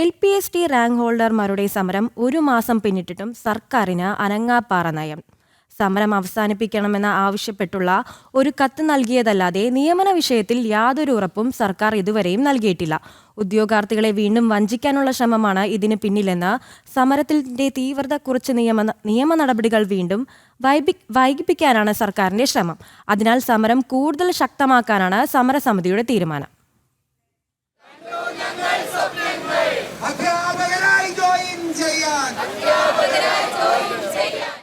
LPST rank ഹോൾഡർമാരുടെ സമരം 1 മാസം പിന്നിട്ടിട്ടും സർക്കാരിന് അനങ്ങാപ്പാറ നയം. സമരം അവസാനിപ്പിക്കണമെന്ന് ആവശ്യപ്പെട്ടുള്ള ഒരു കത്ത് നൽകിയതല്ലാതെ നിയമന വിഷയത്തിൽ യാതൊരു ഉറപ്പും സർക്കാർ ഇതുവരെയും നൽകിയിട്ടില്ല. ഉദ്യോഗാർത്ഥികളെ വീണ്ടും വഞ്ചിക്കാനുള്ള ശ്രമമാണ് ഇതിന് പിന്നിലെന്ന് സമരത്തിന്റെ തീവ്രത കുറിച്ച് നിയമ നടപടികൾ വീണ്ടും വൈകിപ്പിക്കാനാണ് സർക്കാരിന്റെ ശ്രമം. അതിനാൽ സമരം കൂടുതൽ ശക്തമാക്കാനാണ് സമരസമിതിയുടെ തീരുമാനം.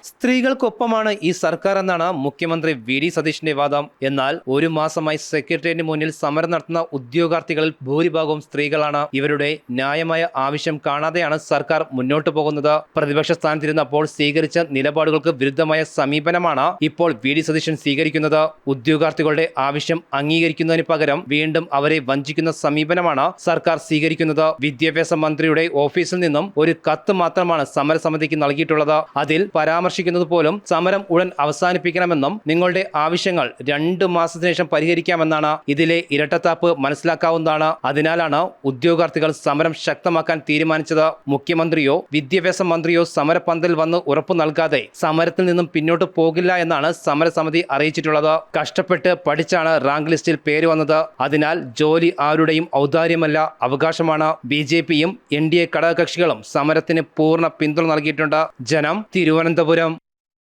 സ്ത്രീകൾക്കൊപ്പമാണ് ഈ സർക്കാർ എന്നാണ് മുഖ്യമന്ത്രി വി.ഡി. സതീശന്റെ വാദം. എന്നാൽ 1 മാസമായി സെക്രട്ടേറിയറ്റിന് മുന്നിൽ സമരം നടത്തുന്ന ഉദ്യോഗാർത്ഥികളിൽ ഭൂരിഭാഗവും സ്ത്രീകളാണ്. ഇവരുടെ ന്യായമായ ആവശ്യം കാണാതെയാണ് സർക്കാർ മുന്നോട്ടു പോകുന്നത്. പ്രതിപക്ഷ സ്ഥാനത്തിരുന്നപ്പോൾ സ്വീകരിച്ച നിലപാടുകൾക്ക് വിരുദ്ധമായ സമീപനമാണ് ഇപ്പോൾ വി.ഡി. സതീശൻ സ്വീകരിക്കുന്നത്. ഉദ്യോഗാർത്ഥികളുടെ ആവശ്യം അംഗീകരിക്കുന്നതിന് പകരം വീണ്ടും അവരെ വഞ്ചിക്കുന്ന സമീപനമാണ് സർക്കാർ സ്വീകരിക്കുന്നത്. വിദ്യാഭ്യാസ മന്ത്രിയുടെ ഓഫീസിൽ നിന്നും ഒരു കത്ത് മാത്രമാണ് സമരസമിതിക്ക് നൽകിയിട്ടുള്ളത്. അതിൽ പരാമർശിക്കുന്നത് പോലും സമരം ഉടൻ അവസാനിപ്പിക്കണമെന്നും നിങ്ങളുടെ ആവശ്യങ്ങൾ 2 മാസത്തിനു ശേഷം പരിഹരിക്കാമെന്നാണ്. ഇതിലെ ഇരട്ടത്താപ്പ് മനസ്സിലാക്കാവുന്നതാണ്. അതിനാലാണ് ഉദ്യോഗാർത്ഥികൾ സമരം ശക്തമാക്കാൻ തീരുമാനിച്ചത്. മുഖ്യമന്ത്രിയോ വിദ്യാഭ്യാസ മന്ത്രിയോ സമരപന്തലിൽ വന്ന് ഉറപ്പു നൽകാതെ സമരത്തിൽ നിന്നും പിന്നോട്ട് പോകില്ല എന്നാണ് സമരസമിതി അറിയിച്ചിട്ടുള്ളത്. കഷ്ടപ്പെട്ട് പഠിച്ചാണ് റാങ്ക് ലിസ്റ്റിൽ പേര് വന്നത്. അതിനാൽ ജോലി ആരുടെയും ഔദാര്യമല്ല, അവകാശമാണ്. BJPയും NDA ഘടകകക്ഷികളും സമരത്തിന് പൂർണ്ണ പിന്തുണ നൽകിയിട്ടുണ്ട്. ജനം, തിരുവനന്തപുരം.